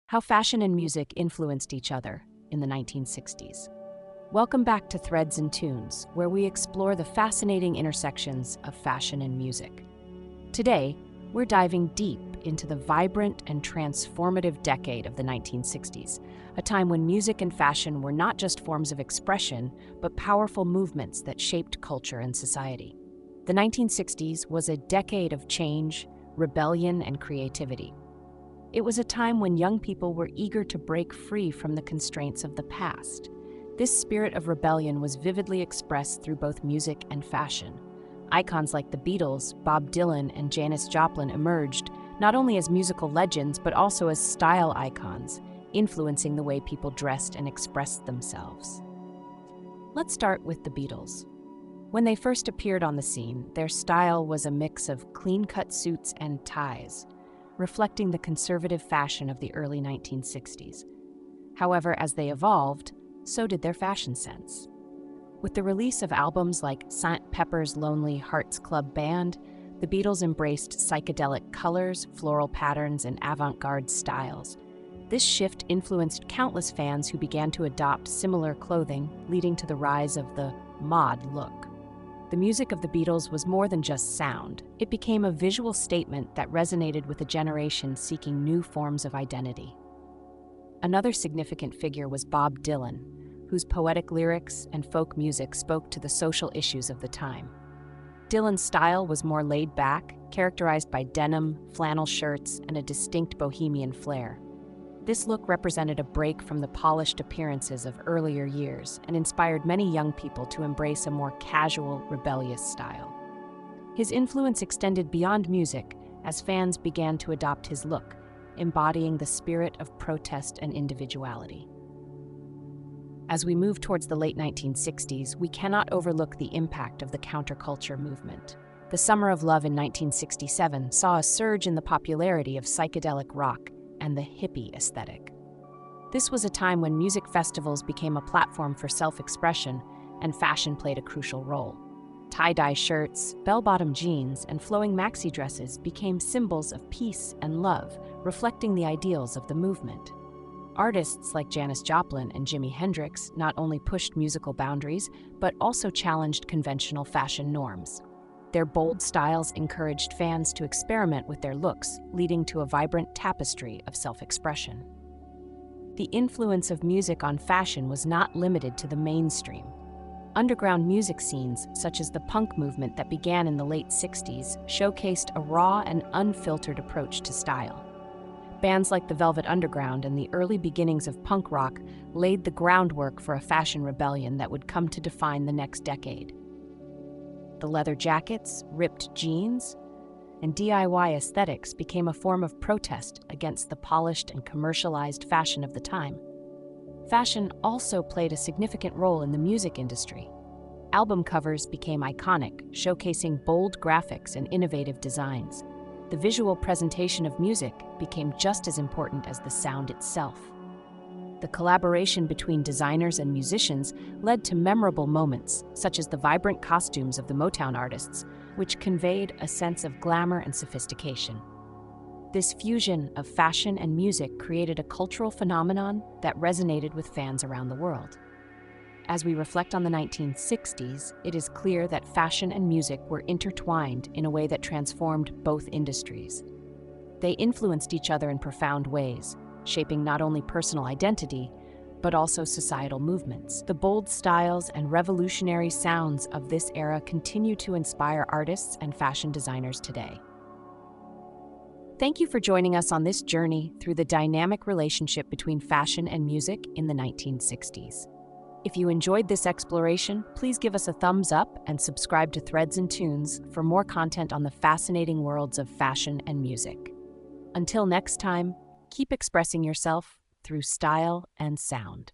How fashion and music influenced each other in the 1960s. Welcome back to Threads and Tunes, where we explore the fascinating intersections of fashion and music. Today, we're diving deep into the vibrant and transformative decade of the 1960s, a time when music and fashion were not just forms of expression, but powerful movements that shaped culture and society. The 1960s was a decade of change, rebellion, and creativity. It was a time when young people were eager to break free from the constraints of the past. This spirit of rebellion was vividly expressed through both music and fashion. Icons like the Beatles, Bob Dylan, and Janis Joplin emerged not only as musical legends but also as style icons, influencing the way people dressed and expressed themselves. Let's start with the Beatles. When they first appeared on the scene, their style was a mix of clean-cut suits and ties, reflecting the conservative fashion of the early 1960s. However, as they evolved, so did their fashion sense. With the release of albums like Sgt. Pepper's Lonely Hearts Club Band, the Beatles embraced psychedelic colors, floral patterns, and avant-garde styles. This shift influenced countless fans who began to adopt similar clothing, leading to the rise of the mod look. The music of the Beatles was more than just sound. It became a visual statement that resonated with a generation seeking new forms of identity. Another significant figure was Bob Dylan, whose poetic lyrics and folk music spoke to the social issues of the time. Dylan's style was more laid back, characterized by denim, flannel shirts, and a distinct bohemian flair. This look represented a break from the polished appearances of earlier years and inspired many young people to embrace a more casual, rebellious style. His influence extended beyond music as fans began to adopt his look, embodying the spirit of protest and individuality. As we move towards the late 1960s, we cannot overlook the impact of the counterculture movement. The Summer of Love in 1967 saw a surge in the popularity of psychedelic rock and the hippie aesthetic. This was a time when music festivals became a platform for self-expression, and fashion played a crucial role. Tie-dye shirts, bell-bottom jeans, and flowing maxi dresses became symbols of peace and love, reflecting the ideals of the movement. Artists like Janis Joplin and Jimi Hendrix not only pushed musical boundaries, but also challenged conventional fashion norms. Their bold styles encouraged fans to experiment with their looks, leading to a vibrant tapestry of self-expression. The influence of music on fashion was not limited to the mainstream. Underground music scenes, such as the punk movement that began in the late 60s, showcased a raw and unfiltered approach to style. Bands like the Velvet Underground and the early beginnings of punk rock laid the groundwork for a fashion rebellion that would come to define the next decade. The leather jackets, ripped jeans, and DIY aesthetics became a form of protest against the polished and commercialized fashion of the time. Fashion also played a significant role in the music industry. Album covers became iconic, showcasing bold graphics and innovative designs. The visual presentation of music became just as important as the sound itself. The collaboration between designers and musicians led to memorable moments, such as the vibrant costumes of the Motown artists, which conveyed a sense of glamour and sophistication. This fusion of fashion and music created a cultural phenomenon that resonated with fans around the world. As we reflect on the 1960s, it is clear that fashion and music were intertwined in a way that transformed both industries. They influenced each other in profound ways, shaping not only personal identity, but also societal movements. The bold styles and revolutionary sounds of this era continue to inspire artists and fashion designers today. Thank you for joining us on this journey through the dynamic relationship between fashion and music in the 1960s. If you enjoyed this exploration, please give us a thumbs up and subscribe to Threads and Tunes for more content on the fascinating worlds of fashion and music. Until next time, keep expressing yourself through style and sound.